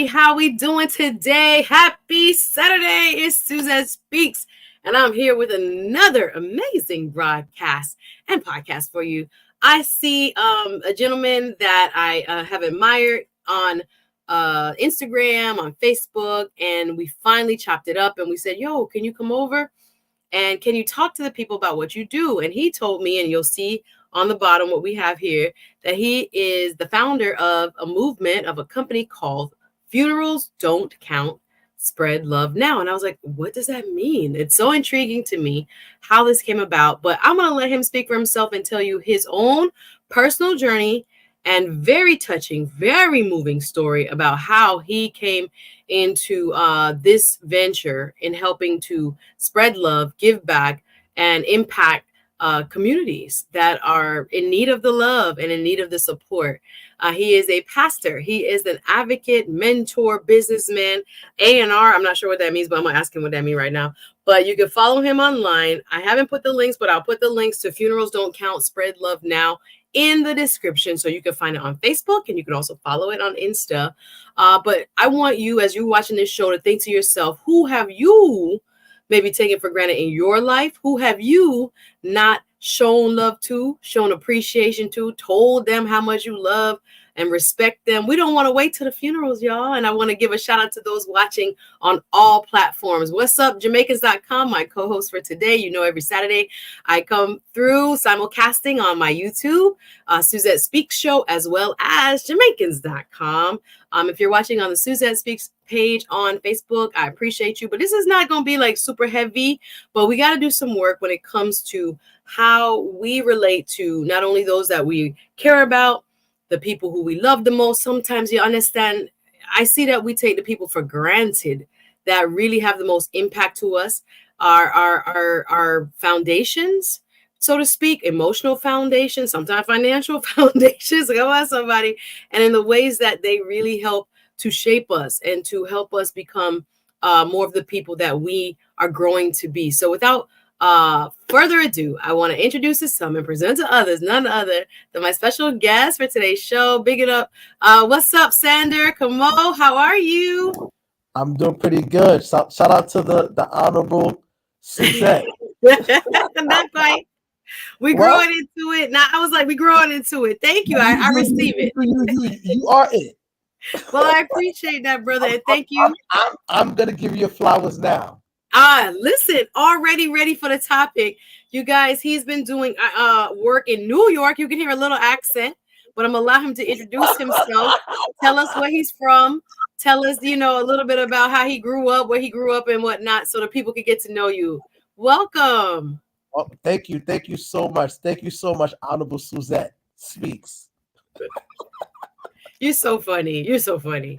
How we doing today? Happy Saturday. It's Suzette Speaks, and I'm here with another amazing broadcast and podcast for you. I see a gentleman that I have admired on Instagram, on Facebook, and we finally chopped it up and we said, yo, can you come over? And can you talk to the people about what you do? And he told me, and you'll see on the bottom what we have here, that he is the founder of a movement of a company called Funerals Don't Count, Spread Love Now. And I was like, what does that mean? It's so intriguing to me how this came about. But I'm going to let him speak for himself and tell you his own personal journey and very touching, very moving story about how he came into this venture in helping to spread love, give back, and impact communities that are in need of the love and in need of the support. He is a pastor. He is an advocate, mentor, businessman, A&R. I'm not sure what that means, but I'm going to ask him what that means right now. But you can follow him online. I haven't put the links, but I'll put the links to Funerals Don't Count, Spread Love Now in the description. So you can find it on Facebook and you can also follow it on Insta. But I want you, as you're watching this show, to think to yourself, who have you maybe taken for granted in your life? Who have you not shown love to, shown appreciation to, told them how much you love and respect them? We don't want to wait till the funerals, y'all. And I want to give a shout out to those watching on all platforms. What's up, Jamaicans.com, my co-host for today. You know, every Saturday I come through simulcasting on my YouTube, Suzette Speaks show, as well as Jamaicans.com. If you're watching on the Suzette Speaks page on Facebook, I appreciate you. But this is not going to be like super heavy, but we got to do some work when it comes to how we relate to not only those that we care about, the people who we love the most. Sometimes, you understand, I see that we take the people for granted that really have the most impact to us, our foundations, so to speak, emotional foundations, sometimes financial foundations. Come on, somebody. And in the ways that they really help to shape us and to help us become more of the people that we are growing to be. So without further ado, I want to introduce to some and present to others, none other than my special guest for today's show. Big it up. What's up, Sander Cameau? How are you? I'm doing pretty good. Shout out to the honorable Suzette. Not quite. We growing into it. Now I was like, we growing into it. Thank you. I receive it. You are it. Well, I appreciate that, brother. And thank you. I'm gonna give you flowers now. Listen, already ready for the topic. You guys, he's been doing work in New York. You can hear a little accent, but I'm gonna allow him to introduce himself. Tell us where he's from. Tell us, a little bit about how he grew up, where he grew up and whatnot, so that people can get to know you. Welcome. Oh, thank you so much. Thank you so much, honorable Suzette Speaks. You're so funny. You're so funny.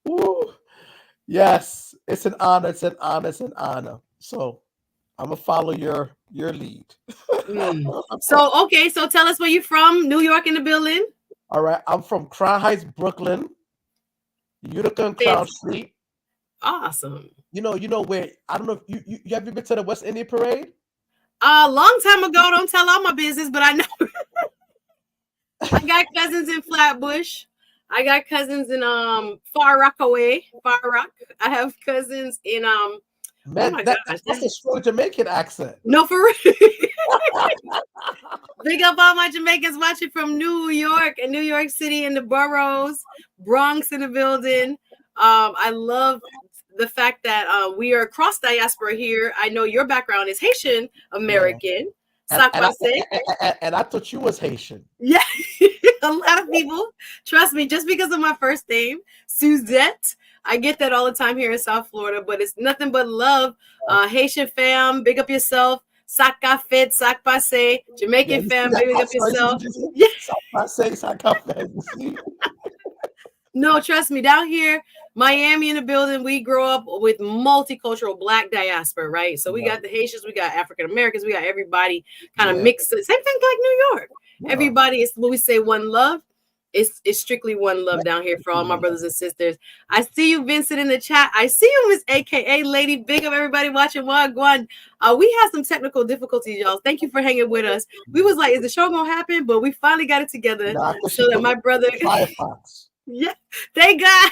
Ooh. Yes, it's an honor. It's an honor. So I'm gonna follow your lead. So tell us where you're from. New York in the building. All right, I'm from Crown Heights, Brooklyn, Utica and Crown Street. Awesome. You know where? I don't know if you have you been to the West Indian Parade? A long time ago. Don't tell all my business, but I know. I got cousins in Flatbush. I got cousins in Far Rockaway. Far Rock. I have cousins in Man, that's a strong Jamaican accent. No, for real. Big up all my Jamaicans watching from New York and New York City and the boroughs, Bronx in the building. I love the fact that we are cross diaspora here. I know your background is Haitian American. And I thought you was Haitian. Yeah, a lot of people, trust me, just because of my first name, Suzette. I get that all the time here in South Florida, but it's nothing but love. Haitian fam, big up yourself. Sac café, sac passé. Jamaican fam, big up yourself. Yeah. Sac passé, sac café. No, trust me, down here, Miami in the building, we grow up with multicultural Black diaspora, right? So we got the Haitians, we got African Americans, we got everybody kind of mixed. Same thing like New York. Yeah. Everybody is when we say one love. It's strictly one love down here for all my brothers and sisters. I see you, Vincent, in the chat. I see you, Miss AKA Lady. Big up everybody watching. Wagwan. We had some technical difficulties, y'all. Thank you for hanging with us. We was like, is the show gonna happen? But we finally got it together so that my brother. Firefox. Yeah, thank God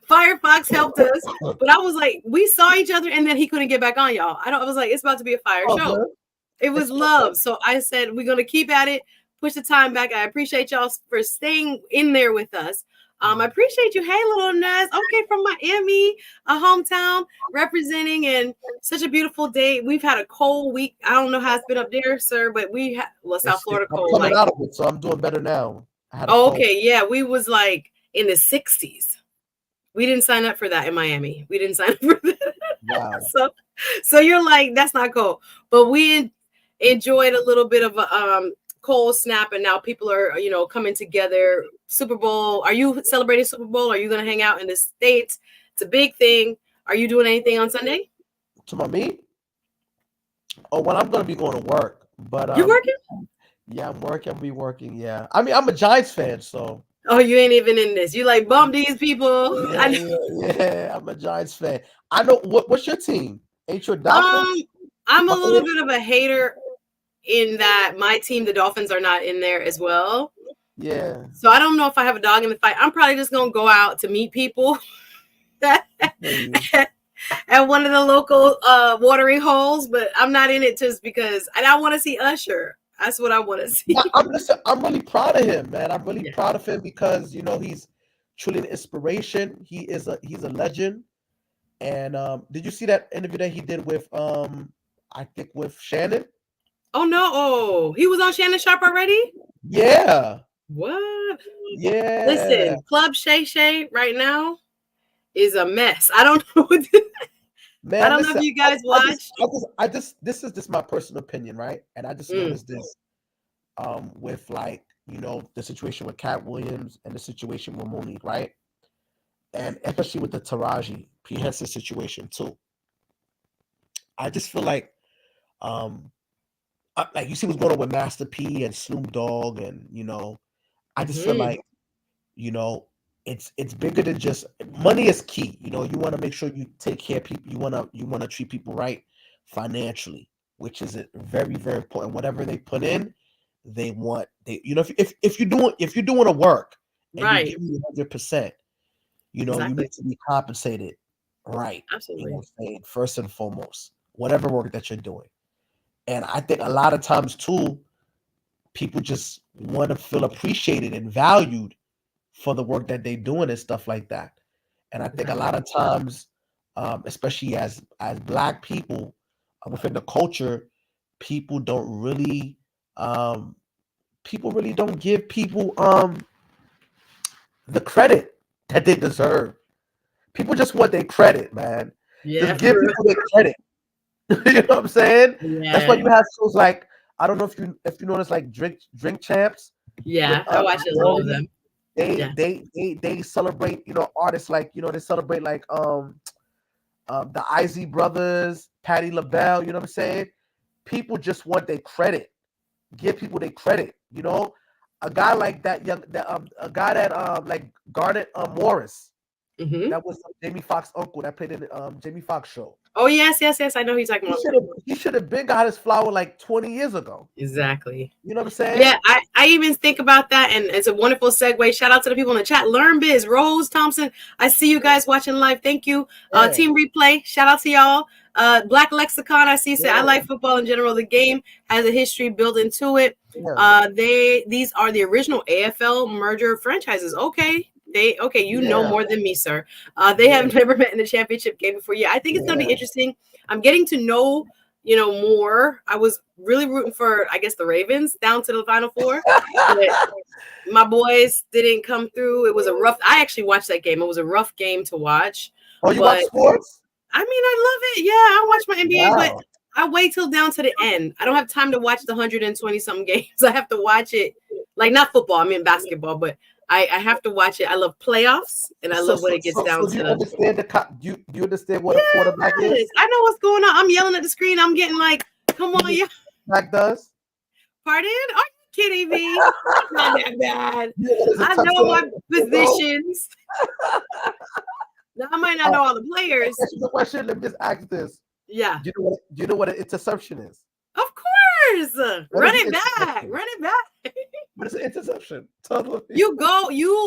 Firefox helped us. But I was like, we saw each other, and then he couldn't get back on, y'all. I was like, it's about to be a fire Oh, show. good. It It's was all good. love. So I said, we're gonna keep at it, push the time back. I appreciate y'all for staying in there with us. I appreciate you. Hey, little Naz. Okay, from Miami, a hometown, representing, and such a beautiful day. We've had a cold week. I don't know how it's been up there, sir, but South Florida I'm cold. coming Like, out of it, so I'm doing better now. I had a oh, cold. okay, yeah, we was like in the 60s. We didn't sign up for that in Miami. We didn't sign up for that. Wow. So you're like, that's not cool. But we enjoyed a little bit of a cold snap, and now people are, coming together. Super Bowl. Are you celebrating Super Bowl? Are you going to hang out in the States? It's a big thing. Are you doing anything on Sunday? To my me? Oh, well, I'm gonna be going to work, but You working? yeah, I'm working. I'll be working. Yeah, I mean, I'm a Giants fan, so Oh, you ain't even in this. You like bump these people. yeah, yeah. I'm a Giants fan. I know what's your team? Ain't your Dolphins? I'm a little Buccaneers? bit of a hater in that my team, the Dolphins, are not in there as well. Yeah. So I don't know if I have a dog in the fight. I'm probably just gonna go out to meet people at one of the local watering holes, but I'm not in it just because I want to see Usher. That's what I want to see. Yeah, I'm really proud of him, man. I'm really Yeah. proud of him because he's truly an inspiration. He's a legend. And did you see that interview that he did with I think with Shannon? Oh no! Oh, he was on Shannon Sharp already. Yeah. What? Yeah. Listen, Club Shay Shay right now is a mess. I don't know. I Man, don't know if listen, you guys watched. this is just my personal opinion, right? And I just Mm. noticed this with like, the situation with Cat Williams and the situation with Monique, right? And especially with the Taraji P. Henson situation too. I just feel like like you see what's going on with Master P and Snoop Dogg, and I just feel Mm-hmm. like it's bigger than just money is key. You want to make sure you take care of people. You want to treat people right financially, which is very very important. Whatever they put in, if you're doing a work and you Right. give me 100%, you Exactly. need to be compensated right. Absolutely. I'm saying, first and foremost, whatever work that you're doing. And I think a lot of times too, people just want to feel appreciated and valued for the work that they're doing and stuff like that. And I think a lot of times, especially as Black people within the culture, people don't really, people really don't give people the credit that they deserve. People just want their credit, man. Yeah, Just give for real. people their credit. You know what I'm saying? That's why Yeah. you have shows like, I don't know if you notice, like Drink Champs with Yeah. I watched all of Lori. them. They Yeah. they they they celebrate artists like they celebrate like the Izzy brothers, Patti LaBelle. You know what I'm saying? People just want their credit. Give people their credit. A guy like a guy that like Garnet Morris. Mm-hmm. That was Jamie Foxx's uncle that played in the Jamie Foxx show. Oh, yes, yes, yes. I know who you're talking He about. should have he should have been got his flower like 20 years ago. Exactly. You know what I'm saying? Yeah, I even think about that, and it's a wonderful segue. Shout out to the people in the chat. Learn Biz, Rose Thompson. I see you guys watching live. Thank you. Yeah, Team Replay. Shout out to y'all. Black Lexicon. I see. Say I yeah, like football in general. The game has a history built into it. yeah, These are the original AFL merger franchises. Okay. You know yeah, more than me, sir. They yeah, have never met in the championship game before. Yeah, I think it's gonna be yeah. interesting. I'm getting to know more. I was really rooting for, I guess, the Ravens down to the Final Four, but my boys didn't come through. It was a rough. I actually watched that game. It was a rough game to watch, Oh, you watch but sports? I mean, I love it. Yeah, I watch my NBA, but Wow. I wait till down to the end. I don't have time to watch the 120 something games. I have to watch it, like not football. I mean basketball, but I have to watch it. I love playoffs, and I So, love when so, it gets so, down so do you to. understand do you understand what a quarterback Yes, is? I know what's going on. I'm yelling at the screen. I'm getting like, come on, yeah. Back does? Pardon? Are you kidding me? Not that bad. You know what is a I know touchdown? my positions. Now, I might not know all the players. That's the question. Let me just ask this. Yeah, Do you know what an interception is? of course. What Run is it an back. interception? Run it back. But it's an interception. Totally. You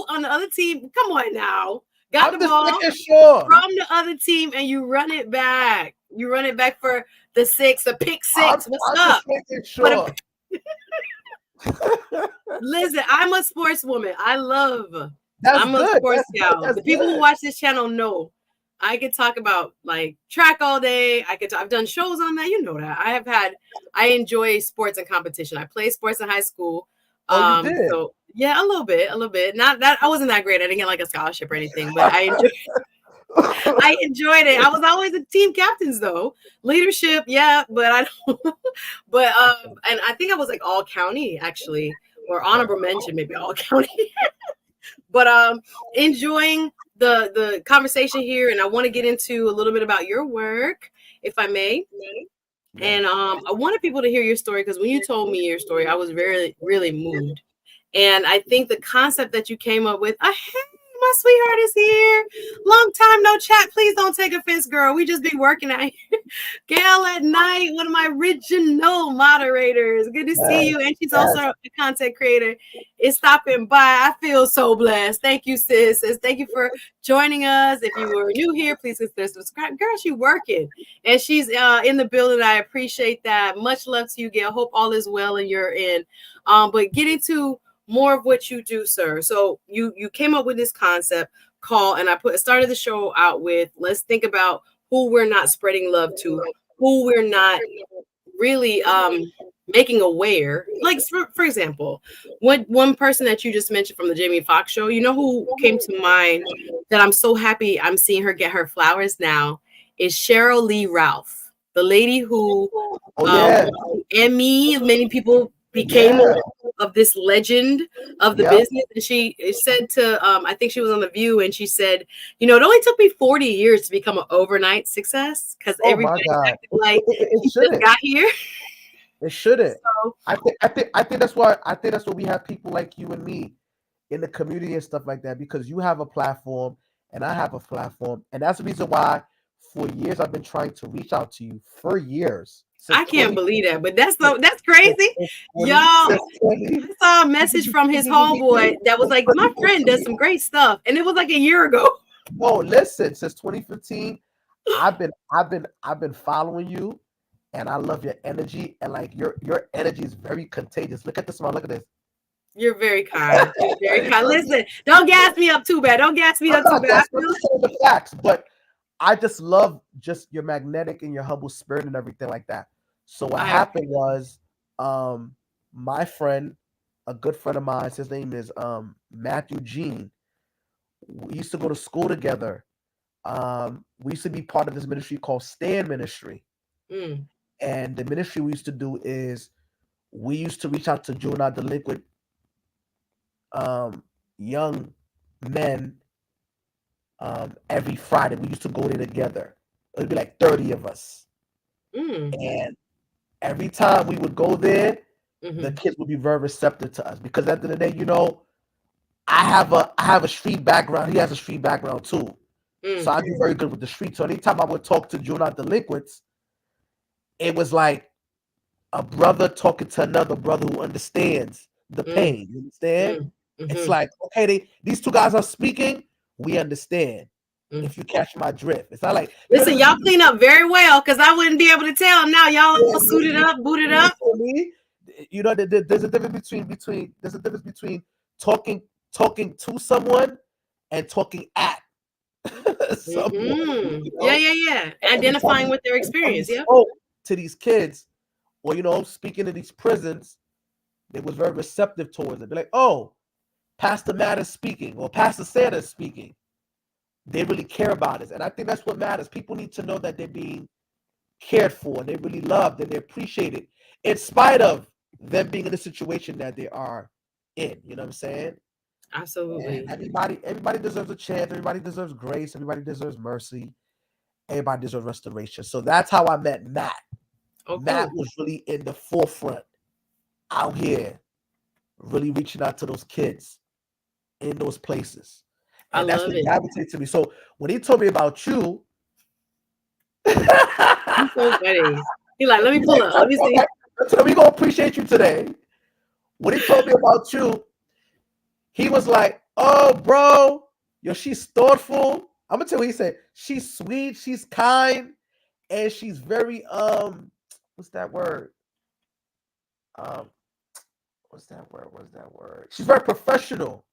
on the other team. Come on now. Got I'm the just ball making sure. from the other team and you run it back. You run it back for the pick six. What's I'm up? just making But sure. listen, I'm a sportswoman. That's I'm a good. sports That's good. gal. That's The people who good. watch this channel know I could talk about like track all day. I've done shows on that. You know that. I enjoy sports and competition. I played sports in high school. Oh, you did. So yeah, a little bit. Not that I wasn't that great. I didn't get like a scholarship or anything, but I enjoyed it. I was always a team captains though. Leadership, yeah, but I don't but and I think I was like all county actually, or honorable mention, maybe all county. But enjoying the conversation here, and I want to get into a little bit about your work, if I may. And I wanted people to hear your story because when you told me your story, I was very, really moved. And I think the concept that you came up with, hey, my sweetheart is here. Long time no chat. Please don't take offense, girl. We just be working out here. Gail at Night, one of my original moderators. Good to see you. And she's also a content creator. Is stopping by. I feel so blessed. Thank you, sis. Thank you for joining us. If you were new here, please consider subscribe. Girl, she's working. And she's in the building. I appreciate that. Much love to you, Gail. Hope all is well and you're in. But getting to more of what you do, sir. So you came up with this concept call, and I started the show out with, let's think about who we're not spreading love to, who we're not really making aware. Like for example, one person that you just mentioned from the Jamie Foxx show, you know who came to mind that I'm so happy I'm seeing her get her flowers now is Cheryl Lee Ralph, the lady who Emmy, many people became of this legend of the business. And she said to I think she was on The View, and she said, you know, it only took me 40 years to become an overnight success because everybody acted like it she just got here. It shouldn't. So, I think that's why we have people like you and me in the community and stuff like that, because you have a platform and I have a platform, and that's the reason why for years I've been trying to reach out to you for years. I can't believe that, but that's crazy. Y'all, I saw a message from his homeboy that was like, my friend does some great stuff, and it was like a year ago. Oh, listen, since 2015, I've been following you, and I love your energy, and like your energy is very contagious. Look at this, man. Look at this. You're very kind. You're very kind. Listen, don't gas me up too bad. Don't gas me up too bad. The facts, but I just love just your magnetic and your humble spirit and everything like that. So what happened was, my friend, a good friend of mine, his name is Matthew Jean. We used to go to school together. We used to be part of this ministry called Stand Ministry. And the ministry we used to do is we used to reach out to juvenile delinquent young men every Friday. We used to go there together. It would be like 30 of us. And every time we would go there, the kids would be very receptive to us, because at the end of the day, you know, I have a street background. He has a street background too. So I do very good with the street. So anytime I would talk to juvenile delinquents, it was like a brother talking to another brother who understands the pain. You understand? It's like, okay, these two guys are speaking. We understand. If you catch my drift, it's not like, listen, y'all clean up very well, because I wouldn't be able to tell now. Y'all all suited up, booted up. You know, there's a difference between talking to someone and talking at someone. You know? Yeah. Identifying with their experience. Yeah. To these kids, or you know, speaking to these prisons, they was very receptive towards it. They're like, oh, Pastor Matt is speaking, or Pastor Sander is speaking. They really care about us. And I think that's what matters. People need to know that they're being cared for, and they really loved, and they appreciate it, in spite of them being in the situation that they are in. You know what I'm saying? Absolutely. And everybody deserves a chance. Everybody deserves grace. Everybody deserves mercy. Everybody deserves restoration. So that's how I met Matt. Matt was really in the forefront out here, really reaching out to those kids in those places. And that's what gravitated to me. So when he told me about you, he's so funny. He like, let me pull up. Let me see. So we gonna appreciate you today. when he told me about you, he was like, "Oh, bro, yo, she's thoughtful." I'm gonna tell you what he said. She's sweet, she's kind, and she's very what's that word? Um, what's that word? What's that word? She's very professional.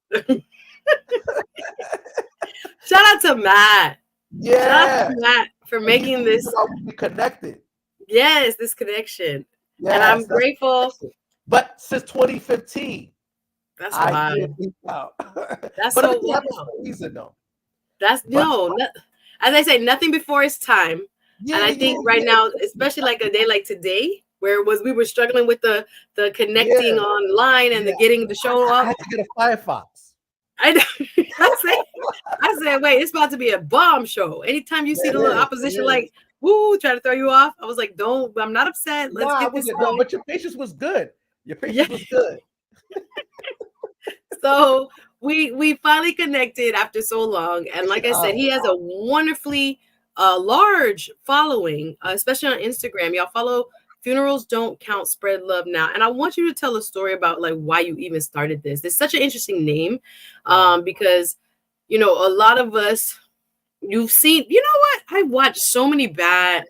Shout out to Matt. Shout out to Yeah, Matt for and he's making the reason this, why we connected. yes, this connection. And Yes, I'm that's the grateful. connection. But since 2015, That's I wild. didn't reach out. That's But so everything happens wild. for a reason, though. That's But as I say, nothing before its time. And yeah, I yeah, think right yeah, now, especially like a day like today, where it was we were struggling with the yeah, connecting online and the yeah. getting the show I up. had to get a Firefox. I know. I said, wait, it's about to be a bomb show. Anytime you see Yeah, the little it opposition, is. like, woo, try to throw you off. I was like, don't, I'm not upset. Let's Nah, I get this wasn't. No, going. but your patience was good. Your Yeah. patience was good. So we finally connected after so long. And like I said, Oh, he has a wonderfully large following, especially on Instagram. Y'all follow Funerals Don't Count, Spread Love Now. And I want you to tell a story about like why you even started this. It's such an interesting name, wow. because a lot of us, you've seen, you know what? I watched so many bad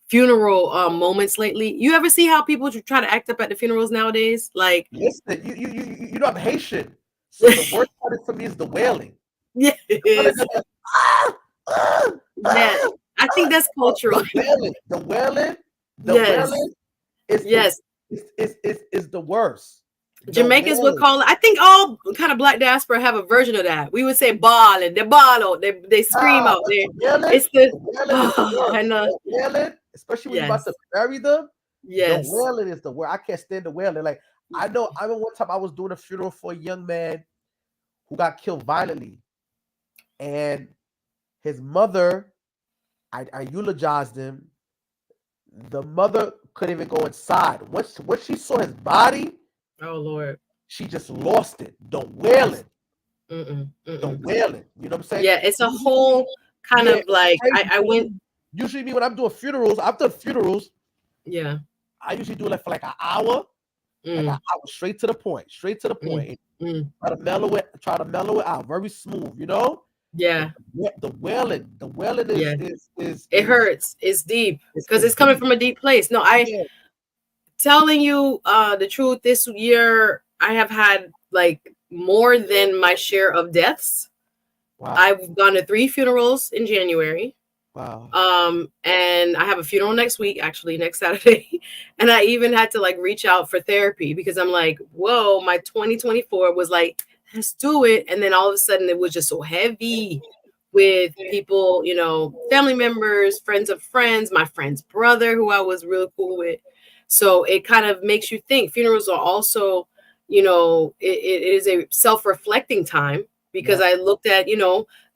funeral moments lately. You ever see how people try to act up at the funerals nowadays? Like, Listen, you know I'm Haitian, so the worst part for me is the wailing. yes, Ah, ah, yeah. ah, I think ah. that's Oh, cultural. the Yes, wailing is yes. is the worst. The Jamaicans would wailing. call it. I think all kind of black diaspora have a version of that. We would say ball and they ball out. They scream Nah, out. but They It's the the wailing is the and worst. The wailing, especially when you're about to yes, bury them, the yes. wailing is the worst. I can't stand the wailing. Like I remember one time I was doing a funeral for a young man who got killed violently, and his mother, I eulogized him. The mother couldn't even go inside. Once she saw his body, Oh Lord. she just lost it. Mm-mm, The mm-mm. wailing. You know what I'm saying? Yeah, it's a whole kind Yeah, of it's like crazy. I went. Usually, me when I'm doing funerals, I've done funerals. Yeah. I usually do it like for like an Mm, hour, straight to the mm, point. mm. Try to mellow it out, very smooth. You know, but Yeah. the wailing Yeah. It is hurts. It's deep because it's it's coming deep. from a deep place. No, I Yeah. telling you the truth, this year I have had like more than my share of deaths. Wow. I've gone to 3 funerals in January. Wow. And I have a funeral next week, actually next Saturday. And I even had to like reach out for therapy because I'm like, whoa, my 2024 was like, let's do it. And then all of a sudden it was just so heavy with people, family members, friends of friends, my friend's brother, who I was really cool with. So it kind of makes you think funerals are also, it is a self-reflecting time because Yep. I looked at,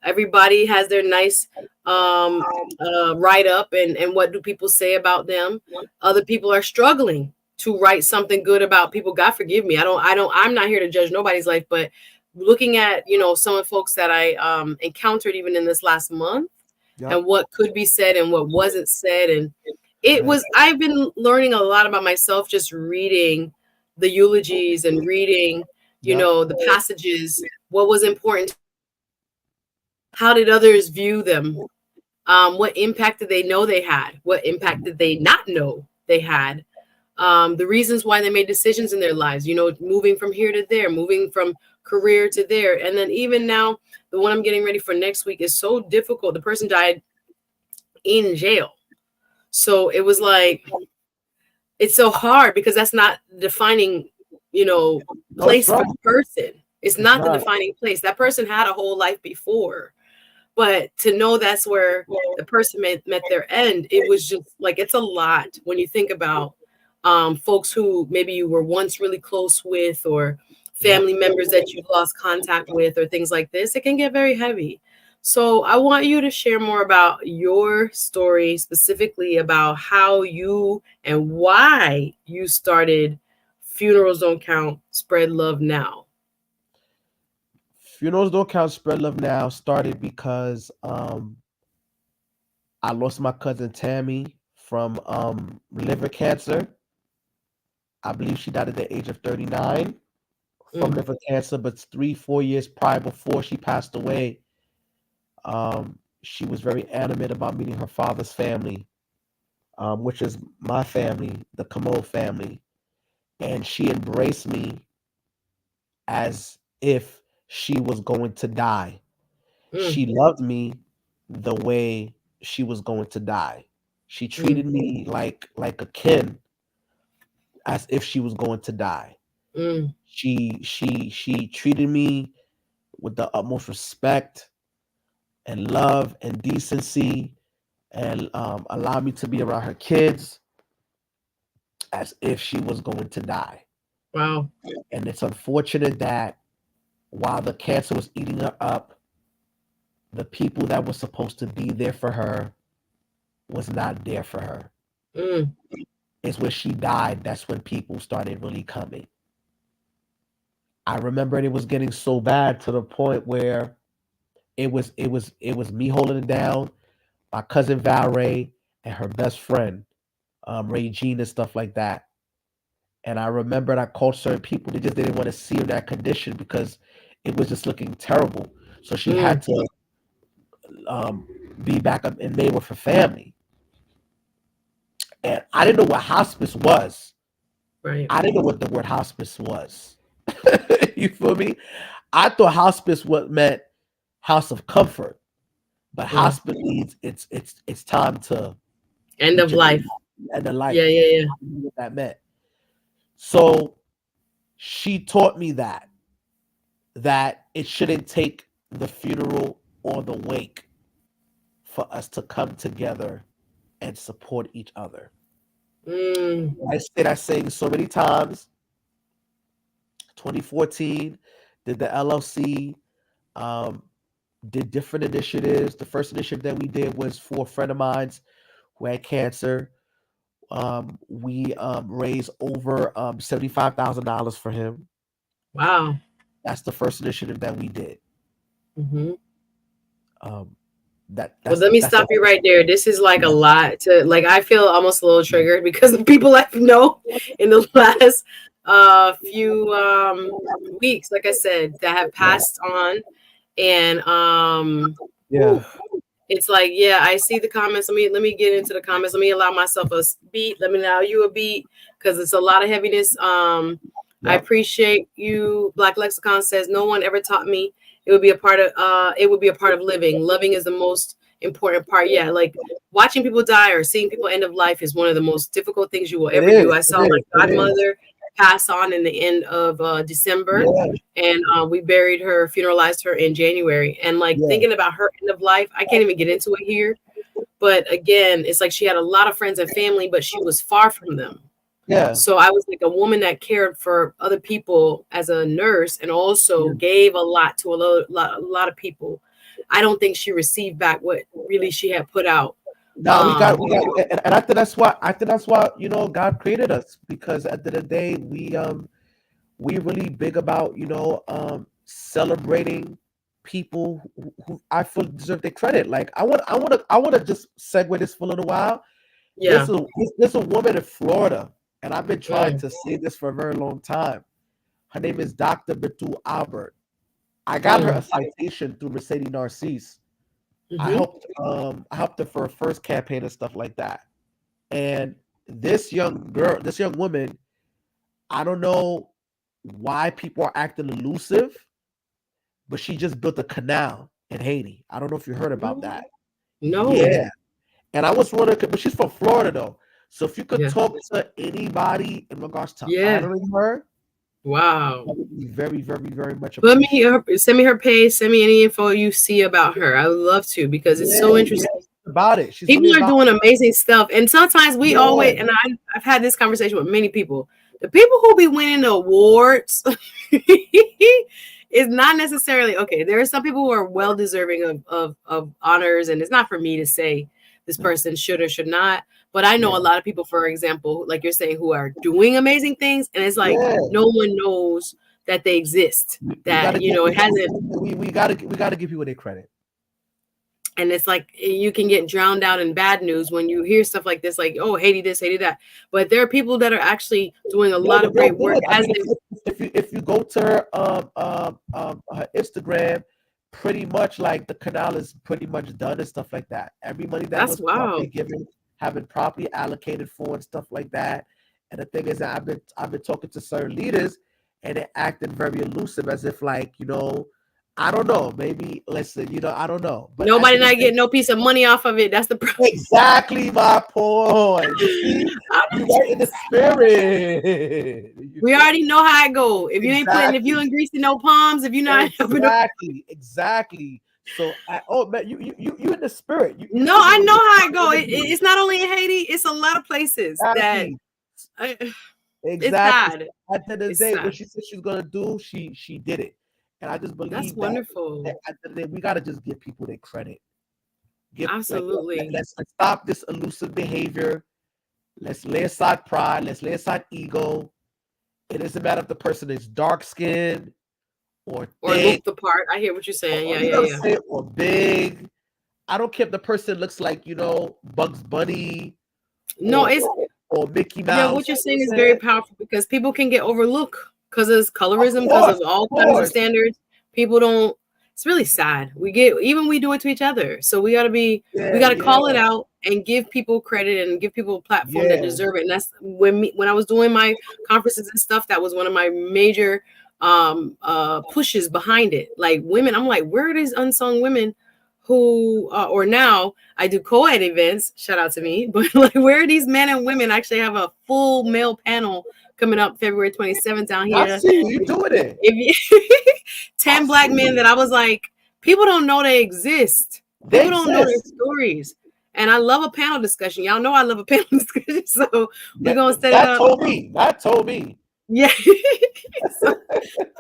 everybody has their nice write up and what do people say about them. Other people are struggling to write something good about people. God forgive me, I'm not here to judge nobody's life, but looking at some of the folks that I encountered even in this last month Yep. and what could be said and what wasn't said, and Man. I've been learning a lot about myself just reading the eulogies and reading Yep. the passages, what was important to them, how did others view them, what impact did they know they had? What impact did they not know they had? The reasons why they made decisions in their lives, moving from here to there, moving from career to there. And then even now, the one I'm getting ready for next week is so difficult. The person died in jail. So it was like, it's so hard because that's not defining, No, it's place for not. the person. It's It's not the not. defining place. That person had a whole life before. But to know that's where the person met their end, it was just like it's a lot when you think about folks who maybe you were once really close with, or Yep. family members that you lost contact with, or things like this. It can get very heavy. So I want you to share more about your story, specifically about how you and why you started Funerals Don't Count, Spread Love Now. Funerals don't count. Spread love now started because I lost my cousin Tammy from liver cancer, I believe she died at the age of 39 from Mm, liver cancer, but 3, 4 years prior before she passed away, she was very adamant about meeting her father's family, which is my family, the Cameau family. And she embraced me as if she was going to die. mm, She loved me the way she was going to die. She mm, treated me like a kin, as if she was going to die. mm. She treated me with the utmost respect and love and decency, and allowed me to be around her kids as if she was going to die. Wow. And it's unfortunate that while the cancer was eating her up, the people that were supposed to be there for her was not there for her. Mm, It's when she died, that's when people started really coming. I remember it was getting so bad to the point where it was me holding it down, my cousin Val Ray, and her best friend, Ray Jean, and stuff like that. And I remembered I called certain people, they just didn't want to see her in that condition because it was just looking terrible. So she mm. had to um, be back up in May with her family. And I didn't know what hospice was. Right. I didn't know what the word hospice was. You feel me? I thought hospice what meant house of comfort, but Mm. hospice means it's time to End meet of your life. end of Yeah, life. yeah, yeah. I knew what that meant. So she taught me that it shouldn't take the funeral or the wake for us to come together and support each other. Mm. I said I sang so many times. 2014, did the LLC, um, did different initiatives. The first initiative that we did was for a friend of mine's who had cancer. We raised over $75,000 for him. Wow. That's the first initiative that we did. Hmm. Um, that Well, that's let me that's the stop you first. right there. This is like a Yeah. lot to like. I feel almost a little triggered because the people I know in the last few weeks, like I said, that have Yeah. passed on, and Yeah. whew, it's like, yeah, I see the comments. Let me get into the comments. Let me allow myself a beat. Let me allow you a beat because it's a lot of heaviness. I Yep. appreciate you. Black Lexicon says no one ever taught me it would be a part of living. Loving is the most important part. Yeah, like watching people die or seeing people end of life is one of the most difficult things you will It ever do. is. I It saw my is. It is. godmother pass on in the end of December, Yeah. and we buried her, funeralized her in January. And like Yeah. thinking about her end of life, I can't even get into it here. But again, it's like she had a lot of friends and family, but she was far from them. Yeah. So I was like a woman that cared for other people as a nurse and also Yeah. gave a lot to a lot of people. I don't think she received back what really she had put out. Now Um, and I think that's why God created us, because at the end of the day we really big about celebrating people who I feel deserve their credit. Like I want to just segue this for a little while. yeah. There's a woman in Florida, and I've been trying Mm, to say this for a very long time. Her name is Dr. Betul Albert. I got her a mm, citation through Mercedes Narcisse. mm-hmm. I helped her for her first campaign and stuff like that. And this young woman, I don't know why people are acting elusive, but she just built a canal in Haiti. I don't know if you heard about No, that. no. Yeah. And I was wondering, but she's from Florida though. So if you could Yeah. talk to anybody in regards to Yeah. honoring her, Wow. that would be very, very, very much Put me appreciated. send me her page, send me any info you see about her. I would love to because it's Yeah, so yeah, interesting. about it. She's People really are about doing amazing stuff, and sometimes we yeah, always and I've had this conversation with many people. The people who be winning the awards is not necessarily okay. There are some people who are well deserving of honors, and it's not for me to say this person should or should not. But I know yeah, a lot of people, for example, like you're saying, who are doing amazing things, and it's like yeah. no one knows that they exist. We That gotta you get know, it hasn't. we gotta give people their credit. And it's like you can get drowned out in bad news when you hear stuff like this, like, oh, Haiti this, Haiti that. But there are people that are actually doing a No, lot but of they're great work good. I as mean, they. if you go to her Instagram, pretty much like the canal is pretty much done and stuff like that. Every money that That's was properly wow. given, have been properly allocated for and stuff like that. And the thing is that I've been talking to certain leaders, and they're acting very elusive, as if like I don't know, maybe listen, I don't know, but at Nobody the end of not the day, getting no piece of money off of it. That's the problem. exactly my point. You see, I'm you not right trying in to the say. spirit. You We feel already know how it go. If you exactly. ain't greasing no palms, if you're not helping no. Exactly. So, oh man, you in the spirit. You No, should be I know doing how it this go. interview. It's not only in Haiti. It's a lot of places that Exactly. uh, it's Exactly. sad. At the end of the It's day, what sad. she said she's gonna do, she did it. And I just That's believe that wonderful. at the end of the day, we gotta just give people their credit. Give Absolutely. let's stop this elusive behavior. Let's lay aside pride. Let's lay aside ego. It doesn't matter if the person is dark skinned or Or thick look the part. I hear what you're saying. or Yeah, you yeah, know what yeah. I'm saying, or big. I don't care if the person looks like, Bugs Bunny No, or it's or Mickey yeah. Mouse. What you're You know saying is what I'm very saying? powerful because people can get overlooked because of Of colorism, because course, of all of kinds of course. standards. People don't. It's really sad. We do it to each other. So we Yeah, gotta yeah, call it out and give people credit and give people a platform that yeah. deserve it. And that's when I was doing my conferences and stuff, that was one of my major pushes behind it. Like women, I'm like, where are these unsung women who or now I do co-ed events, shout out to me, but like where are these men and women? I actually have a full male panel coming up February 27th down I here. see you doing it. If you, I 10 black men see. that I was like, people don't know they exist. They People don't know their exist. stories. And I love a panel discussion. Y'all know I love a panel discussion. So we're Yeah, gonna set it that up. told me. That told me. Yeah. So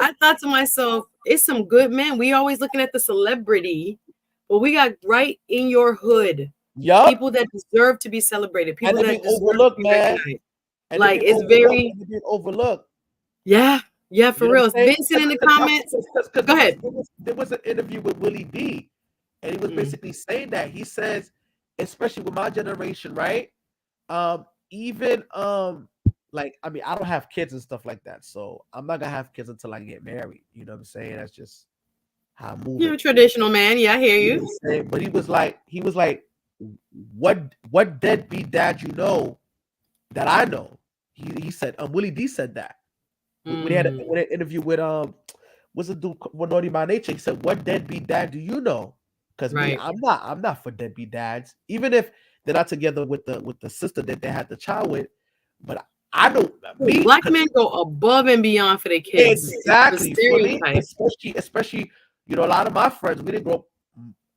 I thought to myself, it's some good men. We always looking at the celebrity, but we got right in your hood Yup. people that deserve to be celebrated, And people they're that being deserve to overlooked, be man. recognized. And they're Like being it's overlooked. very, And they're being overlooked. yeah, yeah, You for know what real. I'm saying? Vincent in the comments. Because Go ahead. there was an interview with Willie D, and he was Mm. basically saying that he says, especially with my generation, right? Even like I mean, I don't have kids and stuff like that, so I'm not gonna have kids until I get married. You know what I'm saying? That's just how I'm You're moving. a traditional man. Yeah, I hear You know you. what I'm saying? But he was like, what deadbeat dad you know that I know? He said, Willie D said that when he had Mm, when an interview with what's the dude with Naughty by Nature? He said, "What deadbeat dad do you know?" Because me, right. I'm not for deadbeat dads, even if they're not together with the sister that they had the child with. But I know me, Black 'cause men go above and beyond for their kids. It's the exactly for me, stereotype. especially a lot of my friends, we didn't grow up.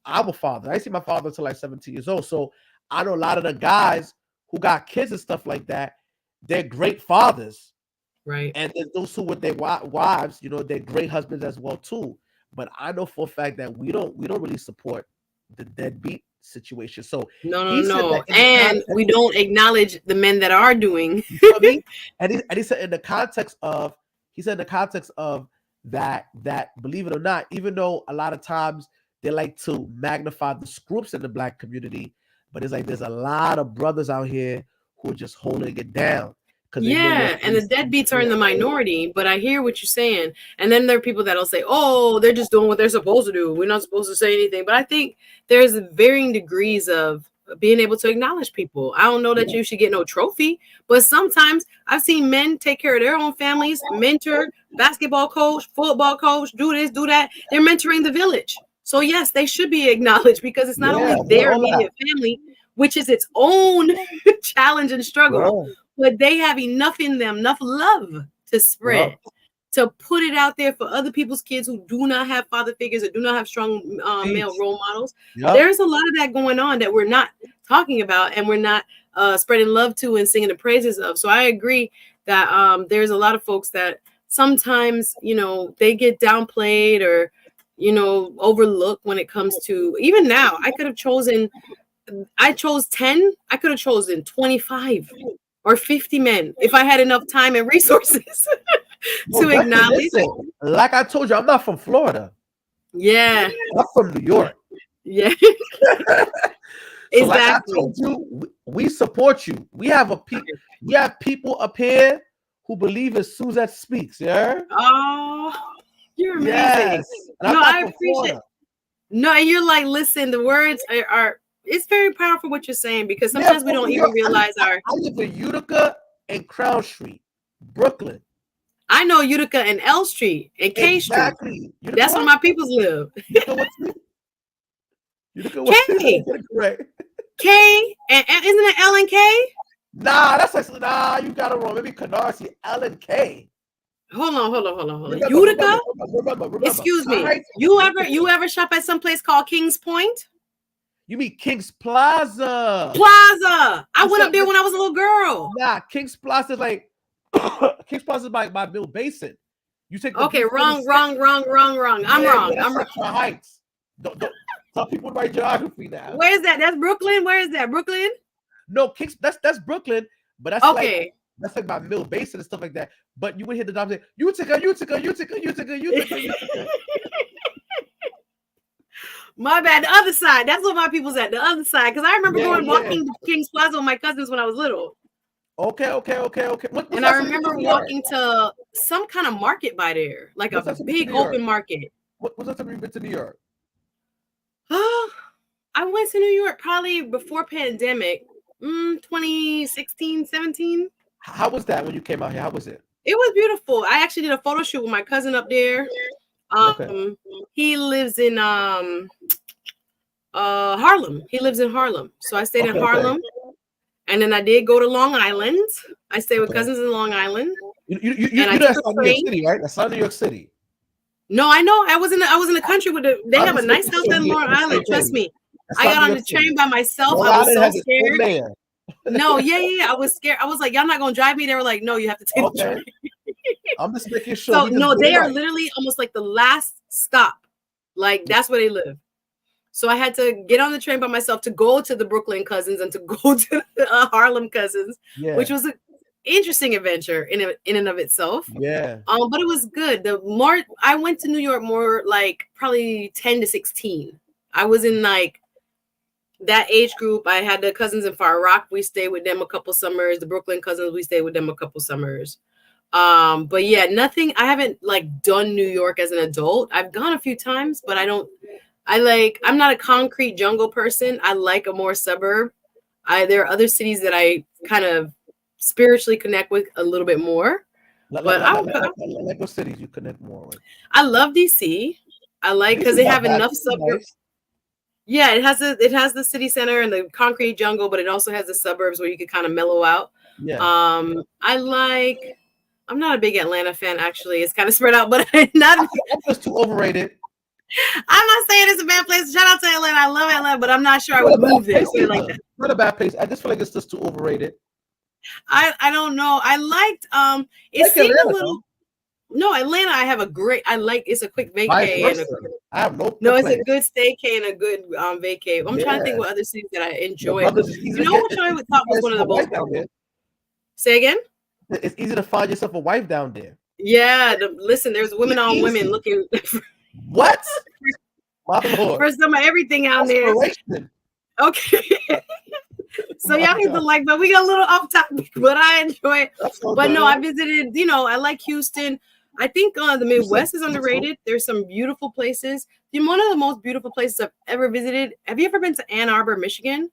I'm a father. I didn't see my father until like 17 years old. So I know a lot of the guys who got kids and stuff like that. They're great fathers, Right. and there's those who with their wives, they're great husbands as well too. But I know for a fact that we don't really support the deadbeat situation. So No, no, he said that no. in the And we context, don't acknowledge the men that are doing. you feel me? And he said in the context of that believe it or not, even though a lot of times they like to magnify the scoops in the black community, but it's like there's a lot of brothers out here who are just holding it down because they know what Yeah, and the face. deadbeats are in the minority, but I hear what you're saying. And then there are people that'll say, "Oh, they're just doing what they're supposed to do. We're not supposed to say anything." But I think there's varying degrees of being able to acknowledge people. I don't know that you should get no trophy, but sometimes I've seen men take care of their own families, mentor, basketball coach, football coach, do this, do that. They're mentoring the village. So yes, they should be acknowledged because it's not Yeah, only with their all that. immediate family, which is its own challenge and struggle, Bro, but they have enough in them, enough love to spread, bro. to put it out there for other people's kids who do not have father figures or do not have strong male Peace. role models. Yup. There's a lot of that going on that we're not talking about and we're not spreading love to and singing the praises of. So I agree that there's a lot of folks that sometimes, they get downplayed or, overlooked when it comes to, even now, I chose 10, I could have chosen 25 or 50 men if I had enough time and resources No, to definitely. acknowledge. Listen, like I told you, I'm not from Florida. Yeah. I'm from New York. Yeah, So like I exactly. told you, we support you. We have people up here who believe in Suzette Speaks, yeah? Oh, you're amazing. Yes. And I'm No, not I from appreciate. Florida. No, and you're like, listen, the words are. It's very powerful what you're saying because Yeah, sometimes we from don't New even York. realize our. I live in Utica and Crown Street, Brooklyn. I know Utica and L Street and K Street. Exactly. Utica That's where what? my peoples live. Utica what street? Utica what street? K, Get it correct. K, and isn't it L and K? Nah, that's actually you got it wrong. Maybe Canarsie, L and K. Hold on. Remember, remember, Utica. remember. Excuse All me. right. You ever shop at some place called Kings Point You mean King's Plaza? Plaza? I You went said up there when I was a little girl. nah. King's Plaza is like King's Plaza is by Bill Basin. You take the Okay, wrong. I'm yeah, wrong. that's Central Heights. Don't tell people about geography now. Where is that? That's Brooklyn. Where is that? Brooklyn? No, Kings. That's Brooklyn, but Okay. that's like by Mill Basin and stuff like that. But you would hear the dom say Utica. My bad. The other side. That's what my people's at. The other side. Because I remember walking to Kings Plaza with my cousins when I was little. Okay. And I remember walking to some kind of market by there, like a big open market. What's that time you've been to New York? I went to New York probably before pandemic, 2016, 17. How was that when you came out here? How was it? It was beautiful. I actually did a photo shoot with my cousin up there. Okay. He lives in Harlem. He lives in Harlem. So I stayed in Harlem. Okay. And then I did go to Long Island. I stayed with cousins in Long Island. That's not New York City, right? That's not New York City. No, I know. I was in the country with they have a nice house in Long Island. Trust me. I got on the train by myself. I was so scared. No, yeah. I was scared. I was like, y'all not gonna drive me? They were like, no, you have to take the train. I'm just making sure. So no, they are literally almost like the last stop. Like that's where they live. So I had to get on the train by myself to go to the Brooklyn cousins and to go to the Harlem cousins, which was an interesting adventure in and of itself. Yeah. But it was good. The more I went to New York, more like probably 10 to 16. I was in like that age group. I had the cousins in Far Rock. We stayed with them a couple summers. The Brooklyn cousins, we stayed with them a couple summers. But yeah, nothing. I haven't like done New York as an adult. I've gone a few times, but I'm not a concrete jungle person. I like a more suburb. There are other cities that I kind of spiritually connect with a little bit more. Like what cities you connect more with? I love DC. I like because they have enough suburbs. Nice. Yeah, it has the city center and the concrete jungle, but it also has the suburbs where you can kind of mellow out. Yeah. I'm not a big Atlanta fan, actually. It's kind of spread out, but Atlanta's too overrated. I'm not saying it's a bad place. Shout out to Atlanta. I love Atlanta, but I'm not sure I would move there. Like that. Not a bad place. I just feel like it's just too overrated. I don't know. I liked it seemed Atlanta, a little. No, Atlanta. It's a quick vacay. I have no. No, it's a good staycay and a good vacay. I'm trying to think what other cities that I enjoy. You know what I would thought was one of the most. Say again. It's easy to find yourself a wife down there. Yeah, listen, there's women on women looking. What? My Lord. For some of everything out there. Okay. So y'all hit the like, but we got a little off topic, but I enjoy it. But no, I visited, I like Houston. I think the Midwest is underrated. There's some beautiful places. One of the most beautiful places I've ever visited. Have you ever been to Ann Arbor, Michigan?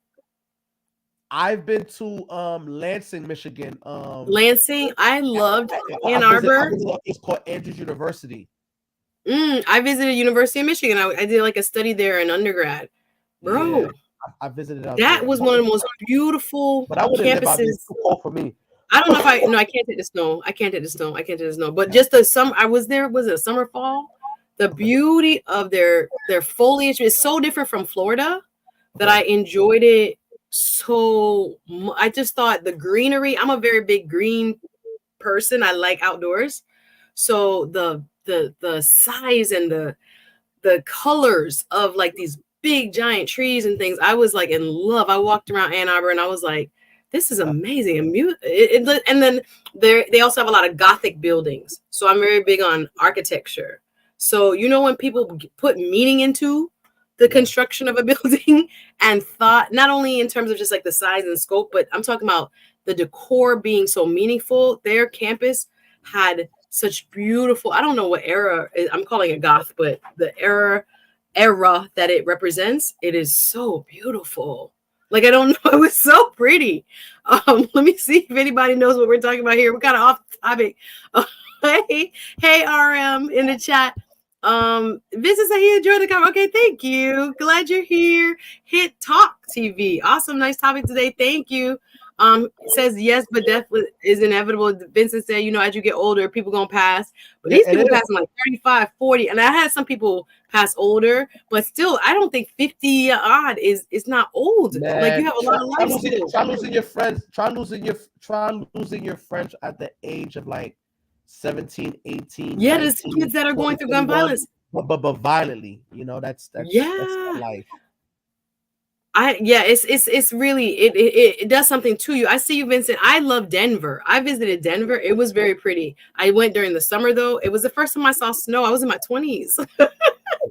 I've been to Lansing, Michigan. Lansing, I loved Ann Arbor. It's called Andrews University. I visited University of Michigan. I did like a study there in undergrad. Bro, yeah, I visited that was one of the most beautiful campuses. For me. I don't know if I can't take the snow. I can't take the snow. But just the summer, I was there. Was it a summer, fall? The beauty of their foliage is so different from Florida that I enjoyed it. So I just thought the greenery. I'm a very big green person. I like outdoors. So the size and the colors of like these big giant trees and things, I was like in love. I walked around Ann Arbor and I was like, this is amazing. And then they also have a lot of Gothic buildings. So I'm very big on architecture. So when people put meaning into the construction of a building and thought, not only in terms of just like the size and scope, but I'm talking about the decor being so meaningful. Their campus had such beautiful, I don't know what era, I'm calling it goth, but the era that it represents, it is so beautiful. Like, I don't know, it was so pretty. Let me see if anybody knows what we're talking about here. We're kind of off topic. Hey, RM in the chat. Vincent said he enjoyed the comment. Okay, thank you. Glad you're here. Hit Talk TV. Awesome, nice topic today. Thank you. Says yes, but death is inevitable. Vincent said, as you get older, people gonna pass. But these people passing like 35, 40. And I had some people pass older, but still, I don't think 50 odd is not old. Man, like, you have a lot of life still. Try losing your friends. Try losing your friends at the age of like 17, 18. Yeah, there's kids that are going through gun violence. But violently, that's life. It's really it does something to you. I see you, Vincent. I love Denver. I visited Denver. It was very pretty. I went during the summer though. It was the first time I saw snow. I was in my 20s.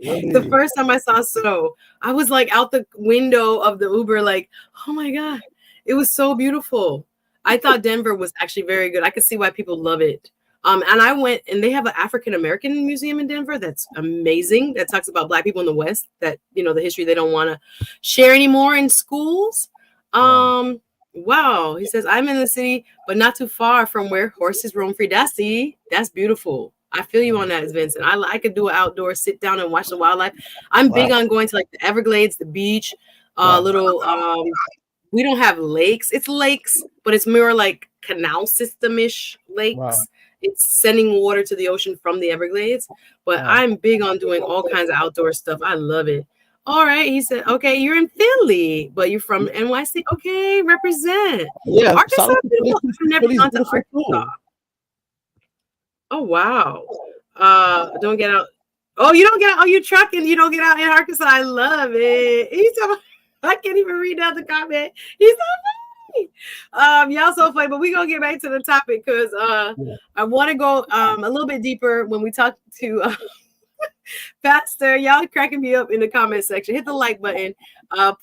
The first time I saw snow, I was like out the window of the Uber, like, oh my God, it was so beautiful. I thought Denver was actually very good. I could see why people love it. And I went, and they have an African-American museum in Denver that's amazing. That talks about Black people in the West, that, the history they don't want to share anymore in schools. Wow. He says, I'm in the city, but not too far from where horses roam free. That's beautiful. I feel you on that, Vincent. I could do an outdoor sit down and watch the wildlife. I'm big on going to like the Everglades, the beach, we don't have lakes. It's lakes, but it's more like canal system-ish lakes. Wow. It's sending water to the ocean from the Everglades. But I'm big on doing all kinds of outdoor stuff. I love it. All right. He said, okay, you're in Philly, but you're from NYC. Okay, represent. Yeah, Arkansas. I've never gone to Arkansas. Oh, wow. Don't get out. Oh, you don't get out. Oh, you're trucking. You don't get out in Arkansas. I love it. He's talking. I can't even read out the comment. He's so funny. Y'all so funny, but we're gonna get back to the topic because I want to go a little bit deeper when we talk to Pastor. Y'all cracking me up in the comment section. Hit the like button.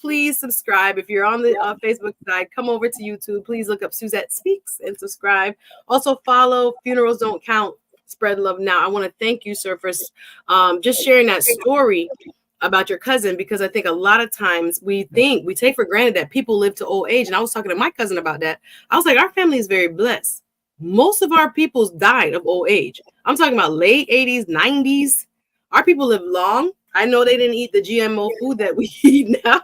Please subscribe. If you're on the Facebook side, come over to YouTube. Please look up Suzette Speaks and subscribe. Also follow Funerals Don't Count. Spread love now. I want to thank you, sir, for just sharing that story about your cousin, because I think a lot of times we take for granted that people live to old age. And I was talking to my cousin about that. I was like, our family is very blessed. Most of our peoples died of old age. I'm talking about late 80s, 90s. Our people live long. I know they didn't eat the GMO food that we eat now,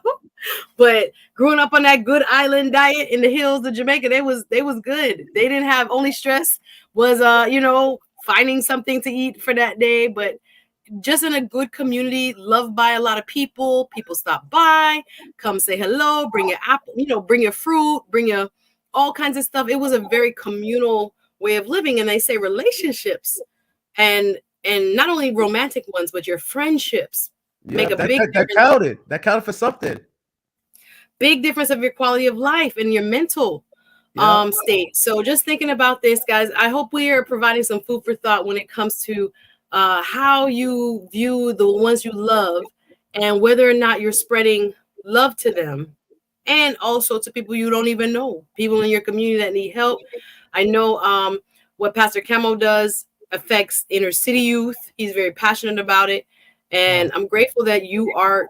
but growing up on that good island diet in the hills of Jamaica, they was good. They didn't have, only stress was finding something to eat for that day, but just in a good community, loved by a lot of people. People stop by, come say hello, bring your apple, bring your fruit, bring your all kinds of stuff. It was a very communal way of living. And they say relationships and not only romantic ones, but your friendships make a big difference. That counted for something. Big difference of your quality of life and your mental state. So just thinking about this, guys, I hope we are providing some food for thought when it comes to how you view the ones you love and whether or not you're spreading love to them, and also to people you don't even know, people in your community that need help. I know what Pastor Cameau does affects inner city youth. He's very passionate about it. And I'm grateful that you are,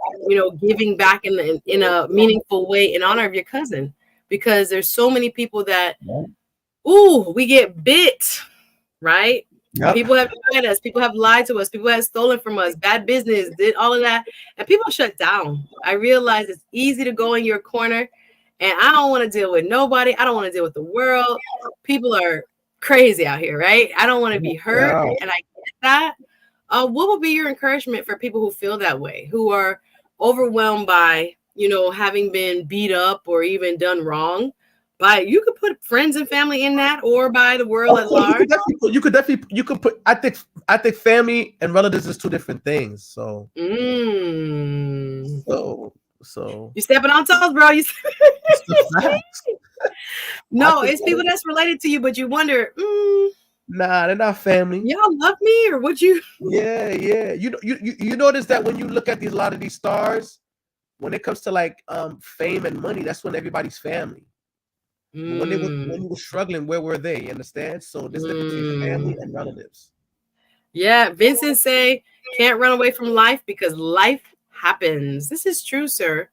giving back in a meaningful way in honor of your cousin, because there's so many people that, we get bit, right? Yep. People have denied us. People have lied to us. People have stolen from us. Bad business, did all of that. And people shut down. I realize it's easy to go in your corner. And I don't want to deal with nobody. I don't want to deal with the world. People are crazy out here, right? I don't want to be hurt. Yeah. And I get that. What would be your encouragement for people who feel that way, who are overwhelmed by, having been beat up or even done wrong? You could put friends and family in that, or by the world at large. You could put. I think family and relatives is two different things. So, so you stepping on toes, bro. No, it's people that's related to you, but you wonder, Nah, they're not family. Y'all love me or would you? Yeah, yeah. You notice that when you look at these a lot of these stars, when it comes to like fame and money, that's when everybody's family. But when Mm, you were struggling, where were they? You understand? So there's a difference between family mm. and relatives. Yeah, Vincent say can't run away from life because life happens. This is true, sir.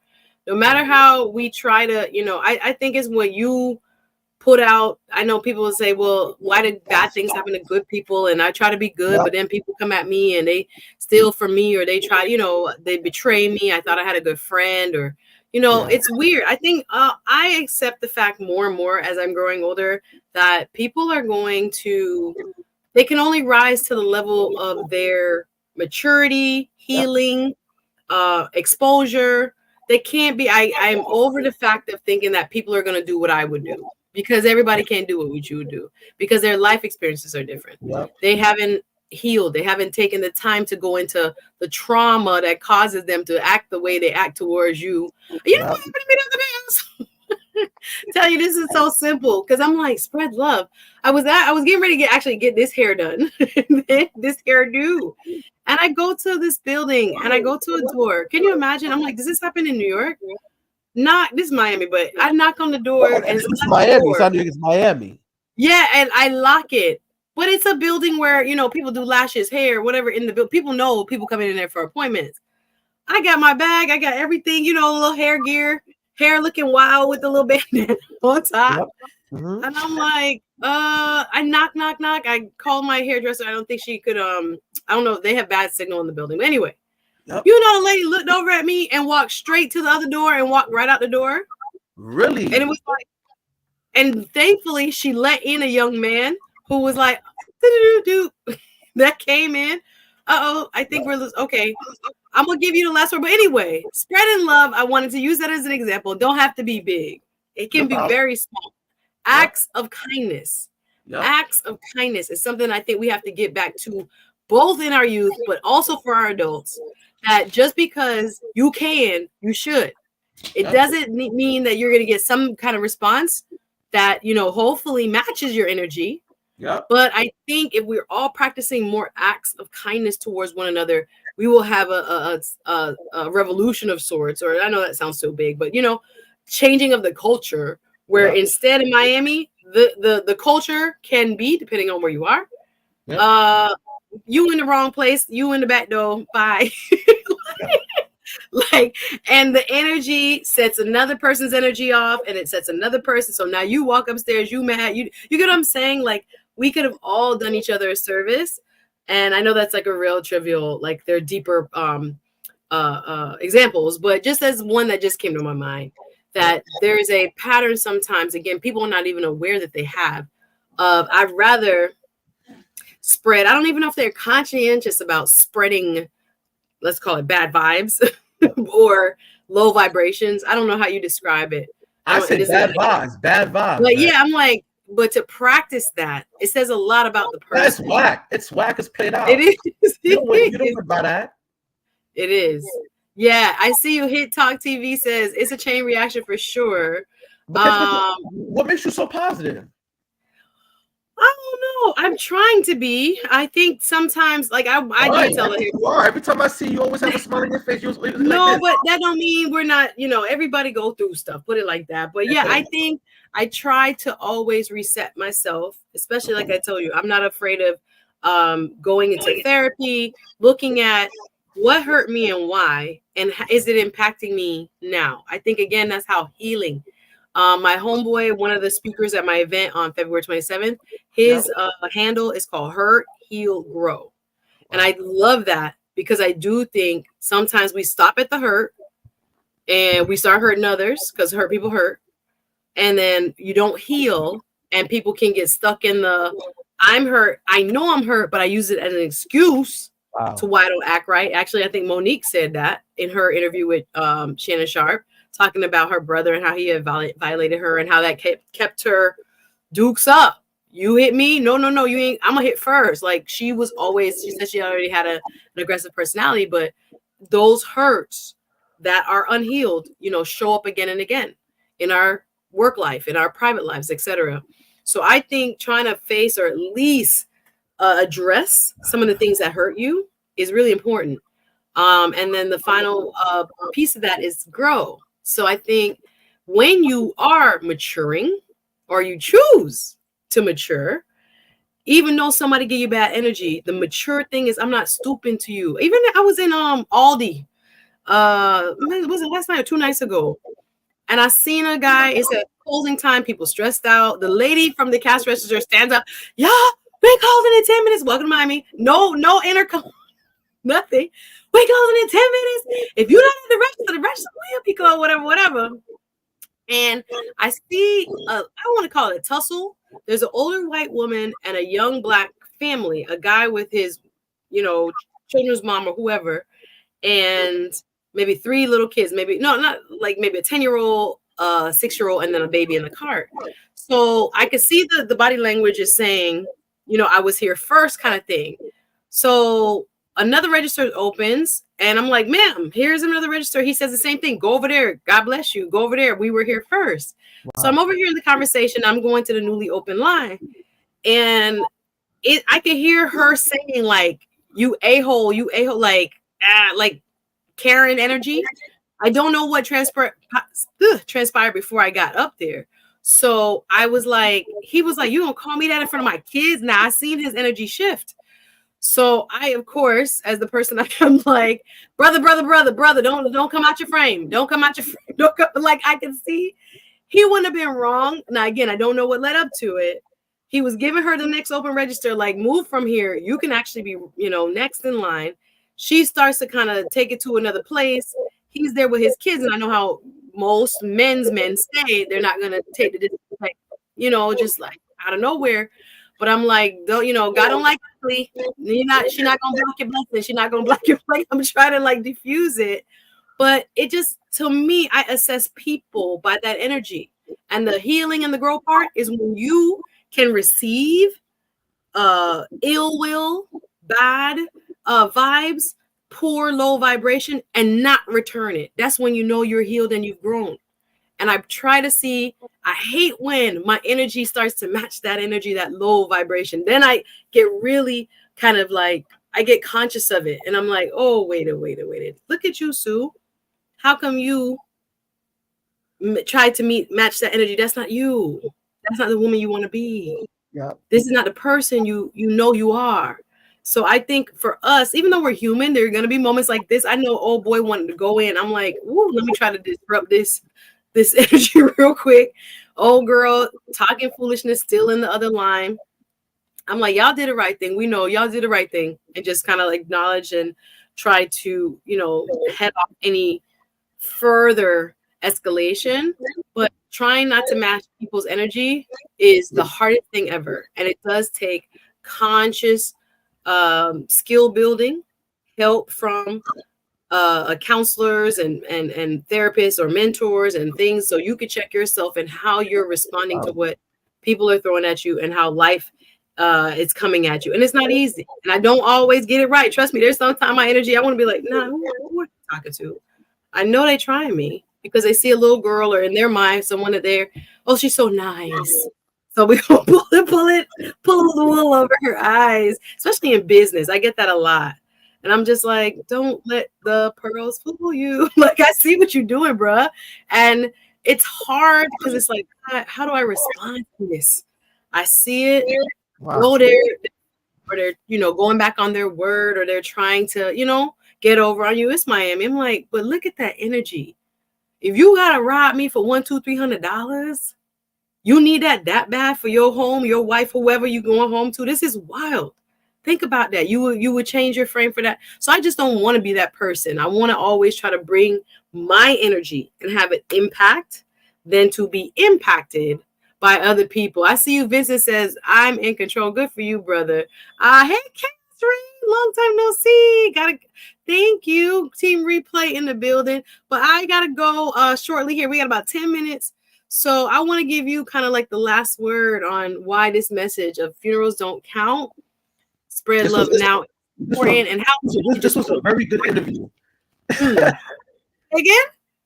No matter how we try to, I think it's when you put out. I know people will say, well, why did bad things happen to good people? And I try to be good, Yep, but then people come at me and they steal from me or they try, they betray me. I thought I had a good friend or, yeah, it's weird. I think I accept the fact more and more as I'm growing older that people are going to, they can only rise to the level of their maturity, yep, healing, exposure. They can't be. I'm over the fact of thinking that people are going to do what I would do because everybody can't do what you would do because their life experiences are different. yep, They haven't healed. They haven't taken the time to go into the trauma that causes them to act the way they act towards you. You know what yep. happened to me the other day? Tell you this is so simple because I'm like spread love. I was getting ready to actually get this hair done, this hairdo, and I go to this building and I go to a door. Can you imagine? I'm like, does this happen in New York? Not this is Miami, but I knock on the door Well, and it's it's a glass Miami. It's door. not New York, it's Miami. Yeah, and I lock it. But it's a building where people do lashes, hair, whatever in the building. People know people coming in there for appointments. I got my bag. I got everything, a little hair gear, hair looking wild with the little bandana on top. Yep. Hmm. And I'm like, I knock. I called my hairdresser. I don't think she could, I don't know. They have bad signal in the building. But anyway, Yep. the lady looked over at me and walked straight to the other door and walked right out the door. And it Really? was like, and thankfully she let in a young man who was like, "Do-do-do-do," that came in. I think we're okay. I'm gonna give you the last word. But anyway, spreading love. I wanted to use that as an example. Don't have to be big. It No can be problem. very small. Yep. Acts of kindness. Yep. Acts of kindness is something I think we have to get back to both in our youth, but also for our adults. That just because you can, you should. It Yep. doesn't mean that you're going to get some kind of response that, hopefully matches your energy. Yep. But I think if we're all practicing more acts of kindness towards one another, we will have a revolution of sorts. Or I know that sounds so big, but changing of the culture. Where Yep. instead in Miami, the culture can be depending on where you are. Yep. Uh, you in the wrong place, you in the back door. Bye. Yep. Like, and the energy sets another person's energy off and it sets another person. So now you walk upstairs, you mad, you get what I'm saying? Like, we could have all done each other a service. And I know that's like a real trivial, like they're deeper examples, but just as one that just came to my mind, Yep. that there is a pattern sometimes, again, people are not even aware that they have, of I'd rather spread, I don't even know if they're conscientious about spreading, let's call it bad vibes or low vibrations. I don't know how you describe it. I I don't, it said isn't, bad vibes. Bad vibes, but man. yeah, I'm like, but to practice that, it says a lot about the That's person. whack. It's whack. It's played It out. is. You don't want to buy that. It is. Yeah, I see you. Hit Talk TV says it's a chain reaction for sure. Because what makes you so positive? I don't know. I'm trying to be. I think sometimes, like I Why? did tell I her. think you are. Every time I see you, you always have a smile on your face. You always like No, this. but that don't mean we're not. Everybody go through stuff. Put it like that. But yeah, I think I try to always reset myself, especially like I told you. I'm not afraid of going into therapy, looking at what hurt me and why, and is it impacting me now? I think again that's how healing. My homeboy, one of the speakers at my event on February 27th, Yep. his handle is called Hurt, Heal, Grow. And Wow. I love that because I do think sometimes we stop at the hurt and we start hurting others because hurt people hurt. And then you don't heal and people can get stuck in the I'm hurt. I know I'm hurt, but I use it as an excuse to Wow. why I don't act right. Actually, I think Monique said that in her interview with Shannon Sharp, talking about her brother and how he had violated her and how that kept her dukes up. You hit me? No, no, no. You ain't. I'm gonna hit first. Like she was always. She said she already had an aggressive personality, but those hurts that are unhealed, show up again and again in our work life, in our private lives, etc. So I think trying to face or at least address some of the things that hurt you is really important. And then the final piece of that is grow. So I think when you are maturing or you choose to mature, even though somebody give you bad energy, the mature thing is I'm not stooping to you. Even I was in Aldi, was it last night or 2 nights ago? And I seen a guy, it's at closing time, people stressed out. The lady from the cash register stands up, yeah, we closing in 10 minutes. Welcome to Miami. No intercom, nothing. We closing in 10 minutes. If you're not at the register will be closed, whatever. And I see, I want to call it a tussle. There's an older white woman and a young black family, a guy with his, children's mom or whoever, and maybe 3 little kids, maybe not like maybe a 10-year-old, 6-year-old, and then a baby in the cart. So I could see the body language is saying, I was here first kind of thing. So another register opens and I'm like, ma'am, here's another register. He says the same thing. Go over there. God bless you. Go over there. We were here first. Wow. So I'm over here in the conversation. I'm going to the newly open line. And I can hear her saying like, you a-hole, like Karen energy. I don't know what transpired before I got up there. So I was like, he was like, you don't call me that in front of my kids. Now I seen his energy shift. So I, of course, as the person I am, like, brother, don't come out your frame. Don't come out your frame. Don't come. Like, I can see he wouldn't have been wrong. Now, again, I don't know what led up to it. He was giving her the next open register, like, move from here. You can actually be, next in line. She starts to kind of take it to another place. He's there with his kids. And I know how most men say they're not going to take the disrespect, just like out of nowhere. But I'm like, don't, God don't like ugly. She's not gonna block your blessing. She's not gonna block your blessing. I'm trying to like diffuse it. But it just, to me, I assess people by that energy. And the healing and the growth part is when you can receive ill will, bad vibes, poor, low vibration, and not return it. That's when you know you're healed and you've grown. And I try to see, I hate when my energy starts to match that energy, that low vibration. Then I get really kind of like, I get conscious of it. And I'm like, oh, wait. Look at you, Sue. How come you tried to match that energy? That's not you. That's not the woman you want to be. Yeah. This is not the person you know you are. So I think for us, even though we're human, there are going to be moments like this. I know old boy wanted to go in. I'm like, ooh, let me try to disrupt this energy real quick. Old girl talking foolishness, still in the other line. I'm like, y'all did the right thing. We know y'all did the right thing, and just kind of like acknowledge and try to, head off any further escalation. But trying not to match people's energy is the hardest thing ever. And it does take conscious skill building, help from counselors and therapists or mentors and things, so you can check yourself and how you're responding to what people are throwing at you and how life is coming at you. And it's not easy. And I don't always get it right. Trust me, there's sometimes my energy, I want to be like, nah, who are you talking to? I know they trying me because they see a little girl or in their mind, someone that they're, oh, she's so nice. So we gonna pull the wool over her eyes, especially in business. I get that a lot. And I'm just like, don't let the pearls fool you. Like, I see what you're doing, bruh. And it's hard because it's like, how do I respond to this? I see it. Wow. Go there, or they're, going back on their word, or they're trying to, get over on you. It's Miami. I'm like, but look at that energy. If you gotta rob me for $100, $200, $300, you need that bad for your home, your wife, whoever you going home to. This is wild. Think about that. You would change your frame for that. So I just don't want to be that person. I want to always try to bring my energy and have it impact than to be impacted by other people. I see you. Vincent says, I'm in control. Good for you, brother. Hey, Catherine. Long time no see. Thank you. Team Replay in the building. But I got to go shortly here. We got about 10 minutes. So I want to give you kind of like the last word on why this message of funerals don't count. Spread love now. And how this was a very good interview. Again?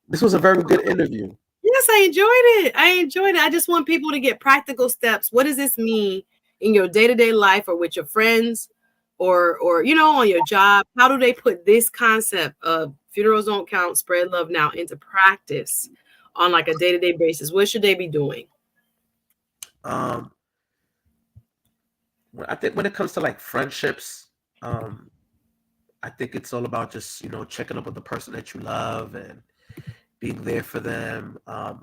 This was a very good interview. Yes, I enjoyed it. I enjoyed it. I just want people to get practical steps. What does this mean in your day-to-day life or with your friends or on your job? How do they put this concept of funerals don't count, spread love now into practice on like a day-to-day basis? What should they be doing? I think when it comes to like friendships, I think it's all about just checking up with the person that you love and being there for them. I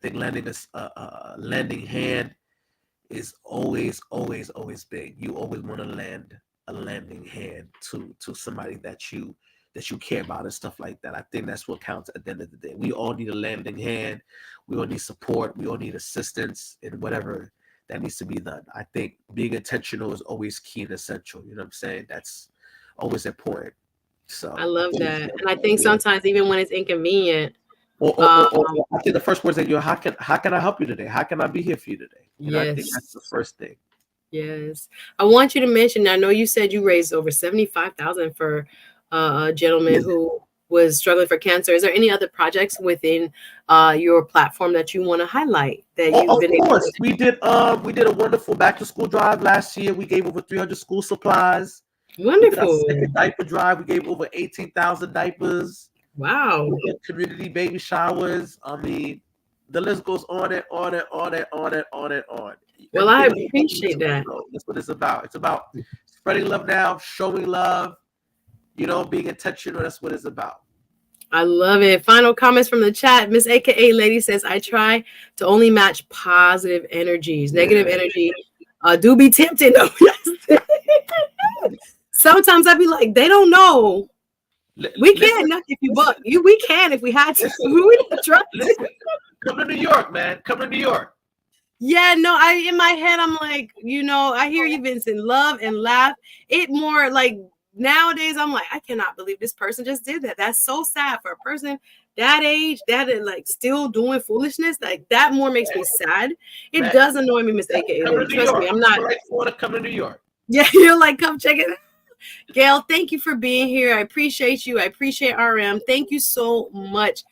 think lending a lending hand is always, always, always big. You always want to lend a lending hand to somebody that you care about and stuff like that. I think that's what counts at the end of the day. We all need a lending hand. We all need support. We all need assistance in whatever that needs to be done. I think being intentional is always key and essential. You know what I'm saying? That's always important. So I love that. And I think sometimes even when it's inconvenient. I think the first words that how can I help you today? How can I be here for you today? Yes. I think that's the first thing. Yes. I want you to mention, I know you said you raised over $75,000 for a gentleman who was struggling for cancer. Is there any other projects within your platform that you want to highlight that you've been able to? We did a wonderful back to school drive last year. We gave over 300 school supplies. Wonderful. We did our second diaper drive. We gave over 18,000 diapers. Wow. We did community baby showers. I mean, the list goes on and on and on and on and on and on. Well, I appreciate that. That's what it's about. It's about spreading love now, showing love, being intentional. That's what it's about. I love it. Final comments from the chat. Miss AKA Lady says, I try to only match positive energies. Negative energy do be tempting. Sometimes I'd be like, they don't know. We can if you buck you. We can if we had to. We not try. Come to New York, man. Come to New York. Yeah, no, in my head, I'm like, I hear you, Vincent, love and laugh. It more like nowadays, I'm like, I cannot believe this person just did that. That's so sad for a person that age, that is like still doing foolishness. Like that more makes me sad. It does annoy me, Miss AKA. Trust me, I'm not. I want to come to New York. Yeah, you're like, come check it out. Gail, thank you for being here. I appreciate you. I appreciate RM. Thank you so much,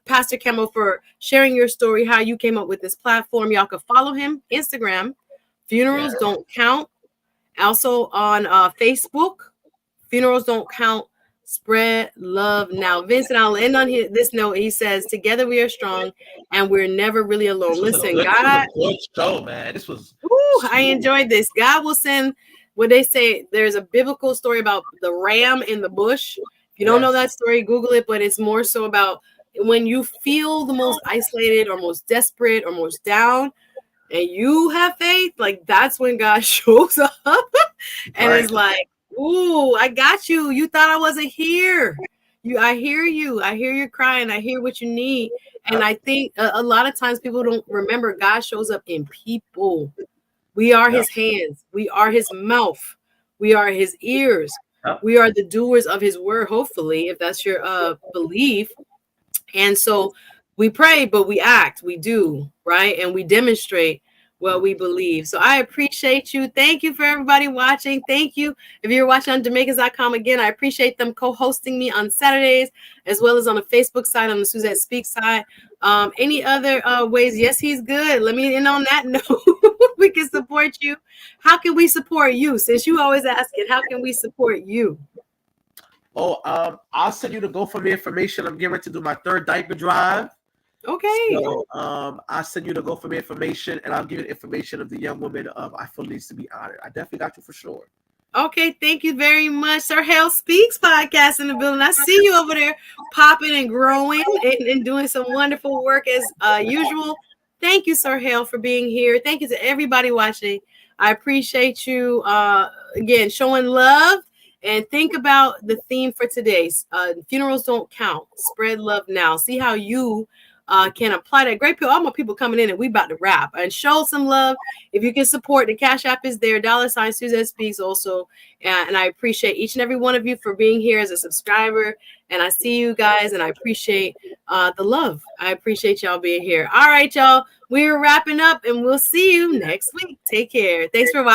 Pastor Cameau, for sharing your story, how you came up with this platform. Y'all can follow him, Instagram, Funerals Don't Count. Also on Facebook, Funerals Don't Count, Spread Love Now. Vincent, I'll end on this note. He says, together we are strong and we're never really alone. Listen, God. Good show, man. This was. I enjoyed this. God will send. What they say, there's a biblical story about the ram in the bush. If you don't know that story, Google it, but it's more so about when you feel the most isolated or most desperate or most down and you have faith, like that's when God shows up and it's like, ooh, I got you. You thought I wasn't here. I hear you. I hear you crying. I hear what you need. And I think a lot of times people don't remember God shows up in people. We are his hands. We are his mouth. We are his ears. We are the doers of his word, hopefully, if that's your belief. And so we pray, but we act. We do, right? And we demonstrate what we believe. So I appreciate you. Thank you for everybody watching. Thank you. If you're watching on Jamaicans.com again, I appreciate them co-hosting me on Saturdays, as well as on the Facebook side, on the Suzette Speaks side. Any other ways? Yes, he's good. Let me end on that note. We can support you. How can we support you? Since you always ask it, how can we support you? I'll send you the GoFundMe information. I'm getting ready to do my third diaper drive. Okay. So I'll send you the GoFundMe information, and I'll give you the information of the young woman I feel needs to be honored. I definitely got you for sure. Okay, thank you very much. Sir Hale Speaks podcast in the building. I see you over there popping and growing and doing some wonderful work as usual. Thank you, Sir Hale, for being here. Thank you to everybody watching. I appreciate you, again, showing love. And think about the theme for today's funerals don't count. Spread love now. See how you can apply that. Great people, all my people coming in, and we about to wrap and show some love. If you can support, the Cash App is there. $ Suzette Speaks also. And I appreciate each and every one of you for being here as a subscriber. And I see you guys, and I appreciate the love. I appreciate y'all being here. All right, y'all. We're wrapping up, and we'll see you next week. Take care. Thanks for watching.